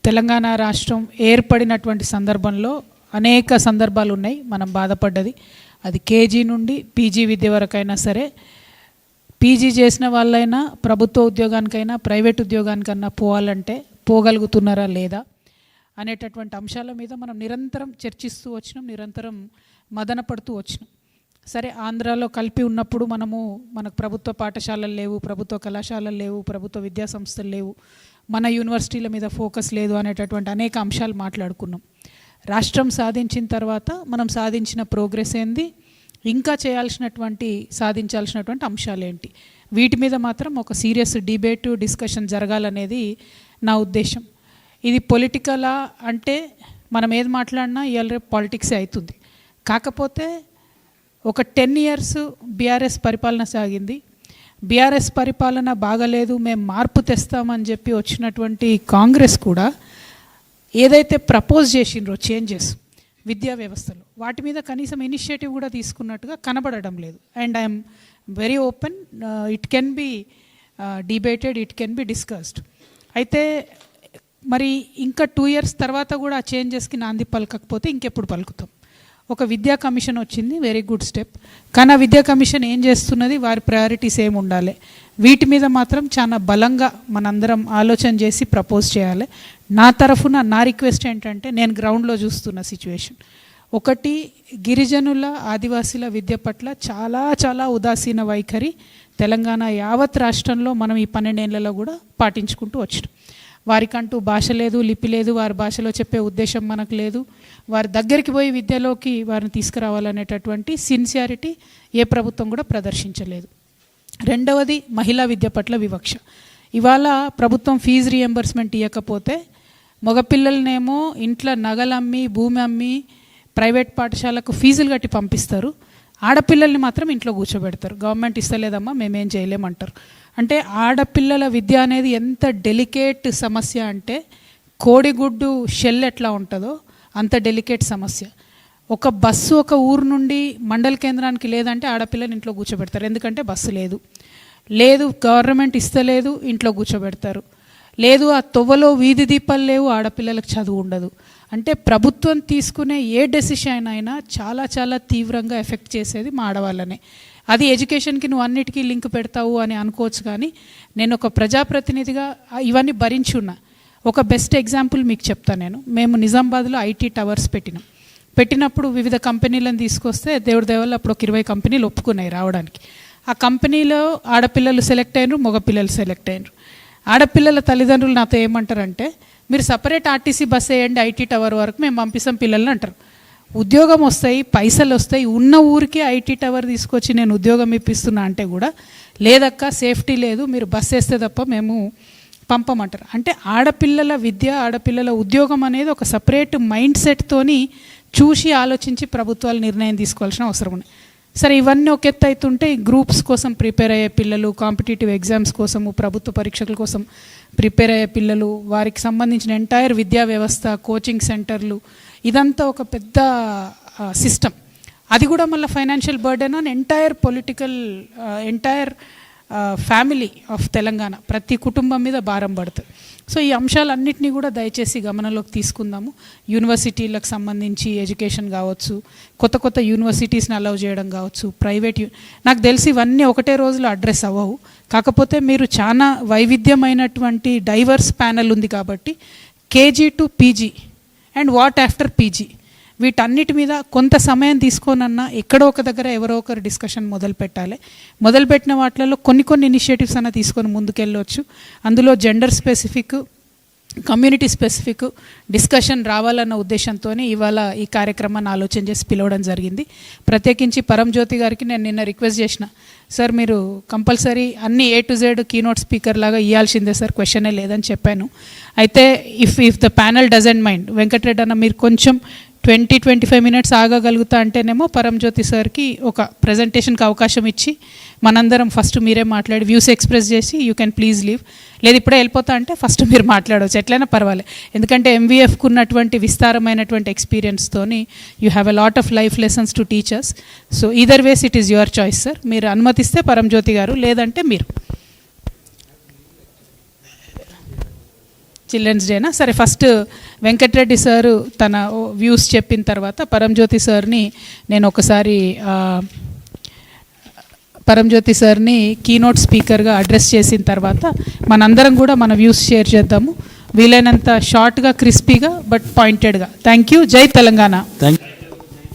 తెలంగాణ రాష్ట్రం ఏర్పడినటువంటి సందర్భంలో అనేక సందర్భాలు ఉన్నాయి మనం బాధపడ్డది. అది కేజీ నుండి పీజీ విద్య వరకైనా సరే, పీజీ చేసిన వాళ్ళైనా ప్రభుత్వ ఉద్యోగానికైనా ప్రైవేట్ ఉద్యోగానికన్నా పోవాలంటే పోగలుగుతున్నారా లేదా అనేటటువంటి అంశాల మీద మనం నిరంతరం చర్చిస్తూ వచ్చినాం, నిరంతరం మదన పడుతూ వచ్చినాం. సరే, ఆంధ్రాలో కలిపి ఉన్నప్పుడు మనకు ప్రభుత్వ పాఠశాలలు లేవు, ప్రభుత్వ కళాశాలలు లేవు, ప్రభుత్వ విద్యా సంస్థలు లేవు, మన యూనివర్సిటీల మీద ఫోకస్ లేదు అనేటటువంటి అనేక అంశాలు మాట్లాడుకున్నాం. రాష్ట్రం సాధించిన తర్వాత మనం సాధించిన ప్రోగ్రెస్ ఏంది, ఇంకా సాధించాల్సినటువంటి అంశాలు ఏంటి, వీటి మీద మాత్రం ఒక సీరియస్ డిబేటు డిస్కషన్ జరగాలనేది నా ఉద్దేశం. ఇది పొలిటికలా అంటే మనం ఏది మాట్లాడినా ఇవాళ రేపు పాలిటిక్సే అవుతుంది. కాకపోతే ఒక 10 years బీఆర్ఎస్ పరిపాలన సాగింది. బీఆర్ఎస్ పరిపాలన బాగలేదు, మేము మార్పు తెస్తామని చెప్పి వచ్చినటువంటి కాంగ్రెస్ కూడా ఏదైతే ప్రపోజ్ చేసిండ్రో చేంజెస్ విద్యా వ్యవస్థలో, వాటి మీద కనీసం ఇనిషియేటివ్ కూడా తీసుకున్నట్టుగా కనబడడం లేదు. And I'm very open, it can be debated, it can be discussed. అయితే మరి ఇంకా 2 years తర్వాత కూడా ఆ చేంజెస్కి నాంది పలకకపోతే ఇంకెప్పుడు పలుకుతాం? ఒక విద్యా కమిషన్ వచ్చింది, వెరీ గుడ్ స్టెప్. కానీ ఆ విద్యా కమిషన్ ఏం చేస్తున్నది, వారి ప్రయారిటీస్ ఏమి ఉండాలి, వీటి మీద మాత్రం చాలా బలంగా మనందరం ఆలోచన చేసి ప్రపోజ్ చేయాలి. నా తరఫున నా రిక్వెస్ట్ ఏంటంటే, నేను గ్రౌండ్లో చూస్తున్న సిచ్యువేషన్ ఒకటి, గిరిజనుల ఆదివాసీల విద్య పట్ల చాలా చాలా ఉదాసీన వైఖరి తెలంగాణ యావత్ రాష్ట్రంలో మనం ఈ 12 ఏళ్లలో కూడా పాటించుకుంటూ వచ్చినాం. వారికంటూ భాష లేదు, లిపి లేదు, వారి భాషలో చెప్పే ఉద్దేశం మనకు లేదు, వారి దగ్గరికి పోయి విద్యలోకి వారిని తీసుకురావాలనేటటువంటి సిన్సియారిటీ ఏ ప్రభుత్వం కూడా ప్రదర్శించలేదు. రెండవది, మహిళా విద్య పట్ల వివక్ష. ఇవాళ ప్రభుత్వం ఫీజు రీఎంబర్స్మెంట్ ఇవ్వకపోతే మగపిల్లలనేమో ఇంట్లో నగలమ్మి భూమి అమ్మి ప్రైవేట్ పాఠశాలకు ఫీజులు కట్టి పంపిస్తారు, ఆడపిల్లల్ని మాత్రం ఇంట్లో కూర్చోబెడతారు. గవర్నమెంట్ ఇస్తలేదమ్మా మేమేం చేయలేమంటారు. అంటే ఆడపిల్లల విద్య అనేది ఎంత డెలికేట్ సమస్య అంటే, కోడిగుడ్డు షెల్ ఎట్లా ఉంటుందో అంత డెలికేట్ సమస్య. ఒక బస్సు ఒక ఊరు నుండి మండల కేంద్రానికి లేదంటే ఆడపిల్లని ఇంట్లో కూర్చోబెడతారు, ఎందుకంటే బస్సు లేదు, గవర్నమెంట్ ఇస్తలేదు, ఇంట్లో కూర్చోబెడతారు. లేదు, ఆ తొవ్వలో వీధి దీపాలు లేవు, ఆడపిల్లలకు చదువు ఉండదు. అంటే ప్రభుత్వం తీసుకునే ఏ డెసిషన్ అయినా చాలా చాలా తీవ్రంగా ఎఫెక్ట్ చేసేది మా ఆడవాళ్ళనే. అది ఎడ్యుకేషన్కి నువ్వు అన్నిటికీ లింక్ పెడతావు అని అనుకోవచ్చు, కానీ నేను ఒక ప్రజాప్రతినిధిగా ఇవన్నీ భరించి ఉన్నా. ఒక బెస్ట్ ఎగ్జాంపుల్ మీకు చెప్తాను. మేము నిజామాబాద్లో ఐటీ టవర్స్ పెట్టినప్పుడు వివిధ కంపెనీలను తీసుకొస్తే దేవుడి దేవల్ల అప్పుడు ఒక 20 కంపెనీలు ఒప్పుకున్నాయి రావడానికి. ఆ కంపెనీలో ఆడపిల్లలు సెలెక్ట్ అయినరు, మగపిల్లలు సెలెక్ట్ అయినరు. ఆడపిల్లల తల్లిదండ్రులు నాతో ఏమంటారంటే, మీరు సపరేట్ ఆర్టీసీ బస్ వేయండి ఐటీ టవర్ వరకు, మేము పంపిస్తాం పిల్లల్ని అంటారు. ఉద్యోగం వస్తాయి, పైసలు వస్తాయి, ఉన్న ఊరికే ఐటీ టవర్ తీసుకొచ్చి నేను ఉద్యోగం ఇప్పిస్తున్నా అంటే కూడా లేదక్క సేఫ్టీ లేదు, మీరు బస్ వేస్తే తప్ప మేము పంపమంటారు. అంటే ఆడపిల్లల విద్య, ఆడపిల్లల ఉద్యోగం అనేది ఒక సపరేట్ మైండ్ సెట్తోని చూసి ఆలోచించి ప్రభుత్వాలు నిర్ణయం తీసుకోవాల్సిన అవసరం ఉంది. సరే, ఇవన్నీ ఒక ఎత్తు అవుతుంటే గ్రూప్స్ కోసం ప్రిపేర్ అయ్యే పిల్లలు, కాంపిటేటివ్ ఎగ్జామ్స్ కోసము, ప్రభుత్వ పరీక్షల కోసం ప్రిపేర్ అయ్యే పిల్లలు, వారికి సంబంధించిన ఎంటైర్ విద్యా వ్యవస్థ, కోచింగ్ సెంటర్లు, ఇదంతా ఒక పెద్ద సిస్టమ్. అది కూడా మళ్ళీ financial burden on entire family of Telangana, ప్రతి కుటుంబం మీద భారం పడుతుంది. సో ఈ అంశాలన్నింటినీ కూడా దయచేసి గమనంలోకి తీసుకుందాము. యూనివర్సిటీలకు సంబంధించి ఎడ్యుకేషన్ కావచ్చు, కొత్త యూనివర్సిటీస్ని అలౌ చేయడం కావచ్చు, నాకు తెలిసి ఇవన్నీ ఒకటే రోజులో అడ్రస్ అవ్వవు. కాకపోతే మీరు చాలా వైవిధ్యమైనటువంటి డైవర్స్ ప్యానెల్ ఉంది కాబట్టి KG to PG and what after PG, వీటన్నిటి మీద కొంత సమయం తీసుకోనన్నా ఎక్కడో ఒక దగ్గర ఎవరో ఒకరు డిస్కషన్ మొదలుపెట్టాలి. మొదలుపెట్టిన వాటిలలో కొన్ని ఇనిషియేటివ్స్ అన్న తీసుకొని ముందుకెళ్ళవచ్చు. అందులో gender specific, community specific discussion రావాలన్న ఉద్దేశంతో ఇవాళ ఈ కార్యక్రమాన్ని ఆలోచన చేసి పిలవడం జరిగింది. ప్రత్యేకించి పరంజ్యోతి గారికి నేను నిన్న రిక్వెస్ట్ చేసిన, సార్ మీరు కంపల్సరీ అన్ని A to Z keynote speaker లాగా ఇవ్వాల్సిందే సార్, క్వశ్చనే లేదని చెప్పాను. అయితే if the panel doesn't mind, Venkatareddy అన్న మీరు కొంచెం 20-25 minutes ఆగగలుగుతా అంటేనేమో పరంజ్యోతి సార్కి ఒక ప్రజెంటేషన్కి అవకాశం ఇచ్చి మనందరం ఫస్ట్ మీరే మాట్లాడి వ్యూస్ ఎక్స్ప్రెస్ చేసి యూ కెన్ ప్లీజ్ లీవ్, లేదు ఇప్పుడే వెళ్ళిపోతా అంటే ఫస్ట్ మీరు మాట్లాడవచ్చు, ఎట్లయినా పర్వాలేదు. ఎందుకంటే MVFకు ఉన్నటువంటి విస్తారమైనటువంటి ఎక్స్పీరియన్స్తోని you have a lot of life lessons to teachers. So either ways it is your choice sir. మీరు అనుమతిస్తే పరంజ్యోతి గారు, లేదంటే మీరు. చిల్డ్రన్స్ డేనా? సరే, ఫస్ట్ వెంకటరెడ్డి సారు తన వ్యూస్ చెప్పిన తర్వాత పరంజ్యోతి సార్ని నేను ఒకసారి పరంజ్యోతి సార్ని కీనోట్ స్పీకర్గా అడ్రస్ చేసిన తర్వాత మనందరం కూడా మన వ్యూస్ షేర్ చేద్దాము, వీలైనంత షార్ట్గా, క్రిస్పీగా, బట్ పాయింటెడ్గా. Thank you. జై తెలంగాణ. థ్యాంక్